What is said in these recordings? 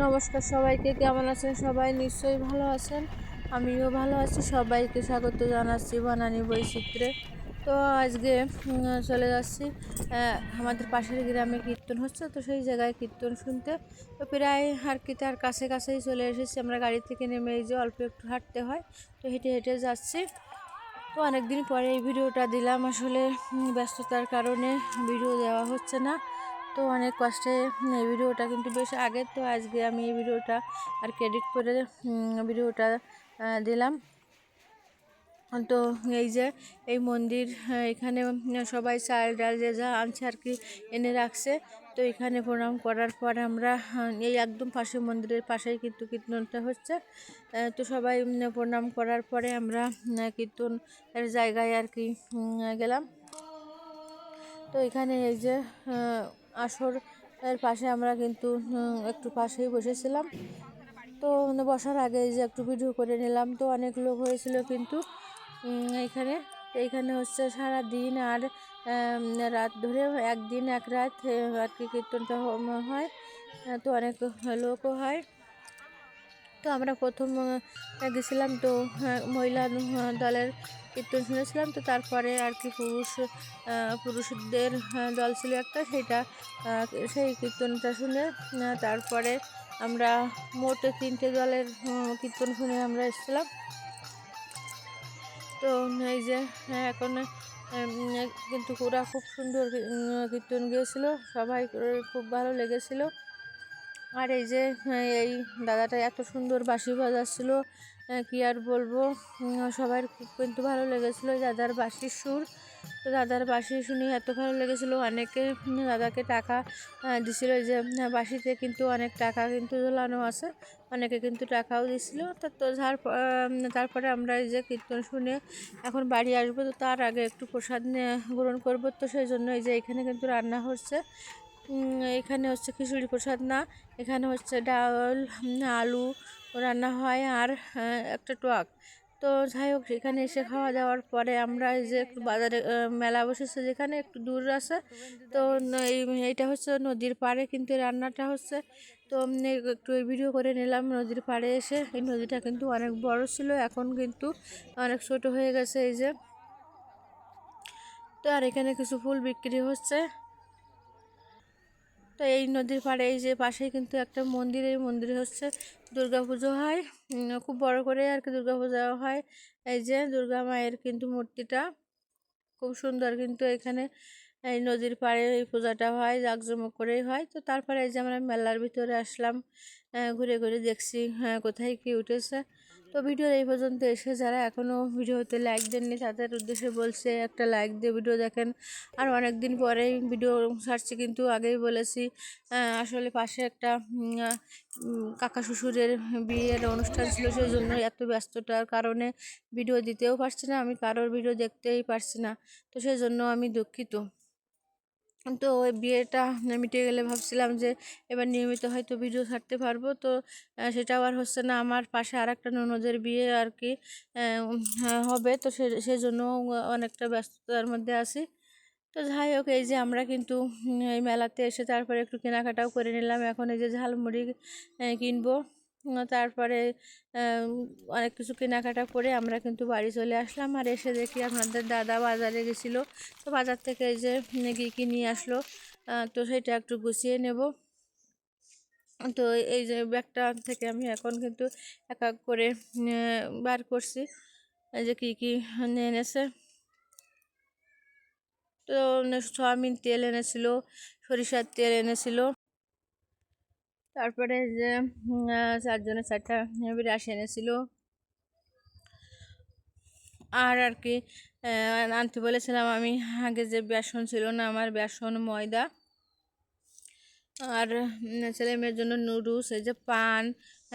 নমস্কার সবাইকে, কেমন আছেন সবাই? নিশ্চয়ই ভালো আছেন, আমিও ভালো আছি। সবাইকে স্বাগত জানাচ্ছি বনানী বৈচিত্র্যে। তো আজকে চলে যাচ্ছি আমাদের পাশের গ্রামে কীর্তন হচ্ছে, তো সেই জায়গায় কীর্তন শুনতে। তো প্রায় আর কি তার কাছেই চলে এসেছি। আমরা গাড়ি থেকে নেমে এই যে অল্প একটু হাঁটতে হয়, তো হেঁটে হেঁটে যাচ্ছি। তো অনেক দিন পরে এই ভিডিওটা দিলাম, আসলে ব্যস্ততার কারণে ভিডিও দেওয়া হচ্ছে না। তো অনেক কষ্টে এই ভিডিওটা কিন্তু বেশ আগে, তো আজকে আমি এই ভিডিওটা আর ক্রেডিট করে ভিডিওটা দিলাম। তো এই যে এই মন্দির, এখানে সবাই চাল ডাল যে যা আনছে আর কি এনে রাখছে। তো এখানে প্রণাম করার পর আমরা এই একদম পাশে মন্দিরের পাশেই কিন্তু কীর্তনটা হচ্ছে। তো সবাই প্রণাম করার পরে আমরা কীর্তনের জায়গায় আর কি গেলাম। তো এখানে এই যে আসর এর পাশে আমরা কিন্তু একটু পাশেই বসেছিলাম। তো বসার আগে এই যে একটু ভিডিও করে নিলাম। তো অনেক লোক হয়েছিল কিন্তু এইখানে হচ্ছে সারা দিন আর রাত ধরে, একদিন এক রাত আর কি কীর্তনটা হয়। তো অনেক লোকও হয়। তো আমরা প্রথম গেছিলাম, তো মহিলা দলের কীর্তন শুনেছিলাম। তো তারপরে আর কি পুরুষদের দল ছিল একটা, সেই কীর্তনটা শুনে তারপরে আমরা মোট 3টে দলের কীর্তন শুনে আমরা এসেছিলাম। তো এই যে এখন কিন্তু ওরা খুব সুন্দর কীর্তন গিয়েছিল, সবাই খুব ভালো লেগেছিল। আর এই যে এই দাদাটা এত সুন্দর বাঁশি বাজাচ্ছিল, কি আর বলবো, সবার খুব কিন্তু ভালো লেগেছিলো দাদার বাঁশির সুর। তো দাদার বাঁশি শুনে এত ভালো লেগেছিলো, অনেকে দাদাকে টাকা দিছিল। এই যে বাঁশিতে কিন্তু অনেক টাকা কিন্তু ঝোলানো আছে, অনেকে কিন্তু টাকাও দিছিল। তারপরে আমরা এই যে কীর্তন শুনে এখন বাড়ি আসবো, তো তার আগে একটু প্রসাদ গ্রহণ করবো। তো সেই জন্য এই যে এখানে কিন্তু রান্না হচ্ছে। এখানে হচ্ছে খিচুড়ি প্রসাদ না, এখানে হচ্ছে ডাল আলু রান্না হয় আর একটা টক। তো যাই হোক, এখানে এসে খাওয়া দাওয়ার পরে আমরা এই যে একটু বাজারে মেলা বসেছে, যেখানে একটু দূর আছে। তো এইটা হচ্ছে নদীর পাড়ে কিন্তু রান্নাটা হচ্ছে। তো একটু এই ভিডিও করে নিলাম নদীর পাড়ে এসে। এই নদীটা কিন্তু অনেক বড় ছিল, এখন কিন্তু অনেক ছোট হয়ে গেছে এই যে। তো আর এখানে কিছু ফুল বিক্রি হচ্ছে। তো এই নদীর পাড়ে এই যে পাশেই কিন্তু একটা মন্দির, এই মন্দিরে হচ্ছে দুর্গাপুজো হয়, খুব বড় করে আর কি দুর্গাপূজা হয়। এই যে দুর্গা মায়ের কিন্তু মূর্তিটা খুব সুন্দর, কিন্তু এখানে এই নদীর পাড়ে এই পূজাটা হয়, জাঁকজমক করেই হয়। তো তারপরে এই যে আমরা মেলার ভিতরে আসলাম, ঘুরে ঘুরে দেখছি কোথায় কি উঠেছে। তো ভিডিওর এই পর্যন্ত এসে যারা এখনও ভিডিওতে লাইক দেননি তাদের উদ্দেশ্যে বলছে একটা লাইক দিয়ে ভিডিও দেখেন। আর অনেক দিন পরেই ভিডিও ছাড়ছি, কিন্তু আগেই বলেছি আসলে পাশে একটা কাকা শ্বশুরের বিয়ের অনুষ্ঠান ছিল, সেই জন্য এত ব্যস্ততার কারণে ভিডিও দিতেও পারছি না, আমি কারোর ভিডিও দেখতেই পারছি না। তো সেই জন্য আমি দুঃখিত। তো ওই বিয়েটা মিটে গেলে ভাবছিলাম যে এবার নিয়মিত হয়তো ভিডিও ছাড়তে পারবো। তো সেটাও আর হচ্ছে না। আমার পাশে আর একটা ননদের বিয়ে আর কি হবে, তো সেজন্য অনেকটা ব্যস্ততার মধ্যে আছি। তো যাই হোক, এই যে আমরা কিন্তু এই মেলাতে এসে তারপরে একটু কেনাকাটাও করে নিলাম। এখন এই যে ঝালমুড়ি কিনবো। তারপরে অনেক কিছু কেনাকাটা করে আমরা কিন্তু বাড়ি চলে আসলাম। আর এসে দেখি আপনাদের দাদা বাজারে গেছিলো, তো বাজার থেকে এই যে কী নিয়ে আসলো, তো সেটা একটু গুছিয়ে নেব। তো এই যে ব্যাগটা থেকে আমি এখন কিন্তু এক এক করে বার করছি এই যে কী এনেছে। তো সয়াবিন তেল এনেছিল, সরিষার তেল এনেছিল, তারপরে যে 4জনের 4টা বিরাস এনেছিল। আর কি আনতে বলেছিলাম আমি আগে, যে বেসন ছিল না আমার, বেসন ময়দা আর ছেলে মেয়ের জন্য নুডলস, এই যে পান,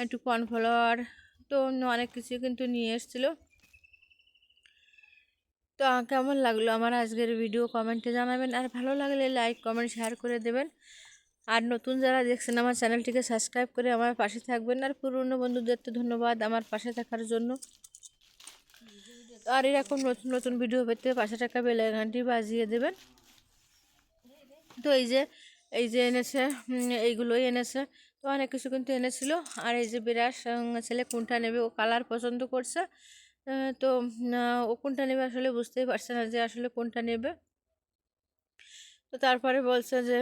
একটু কর্নফ্লাওয়ার, তো অনেক কিছু কিন্তু নিয়ে এসেছিলো। তো কেমন লাগলো আমার আজকের ভিডিও কমেন্টে জানাবেন, আর ভালো লাগলে লাইক কমেন্ট শেয়ার করে দেবেন। আর নতুন যারা দেখছেন আমার চ্যানেলটিকে সাবস্ক্রাইব করে আমার পাশে থাকবেন। আর পুরনো বন্ধুদের তো ধন্যবাদ আমার পাশে থাকার জন্য। আর এরকম নতুন নতুন ভিডিও পেতে পাশে থাকা বেল আইকনটি বাজিয়ে দেবেন। তো এই যে এনেছে, এইগুলোই এনেছে। তো অনেক কিছু কিন্তু এনেছিল। আর এই যে বিরাস ছেলে কোনটা নেবে, ও কালার পছন্দ করছে। তো ও কোনটা নেবে আসলে বুঝতেই পারছে না যে আসলে কোনটা নেবে। তো তারপরে বলছে যে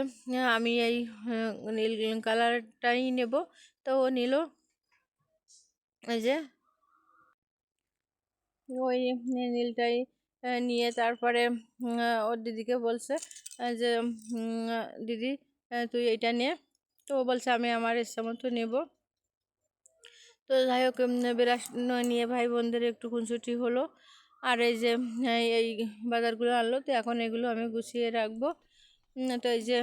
আমি এই নীল কালারটাই নেব। তো ও নিল। এই যে ওই নীলটাই নিয়ে তারপরে ওর দিদিকে বলছে যে দিদি তুই এটা নে। তো ও বলছে আমি আমার ইচ্ছা মতো নেব। তো যাই হোক বিরাস নিয়ে ভাই বোনদের একটু খুনসুটি হলো। আর এই যে এই বাজারগুলো আনলো, তো এখন এগুলো আমি গুছিয়ে রাখবো। তো এই যে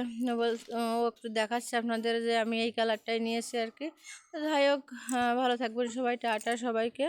ও একটু দেখাচ্ছে আপনাদের যে আমি এই কালারটাই নিয়েছি আর কি। তো যাই হোক, ভালো থাকবেন সবাই, টাটা সবাইকে।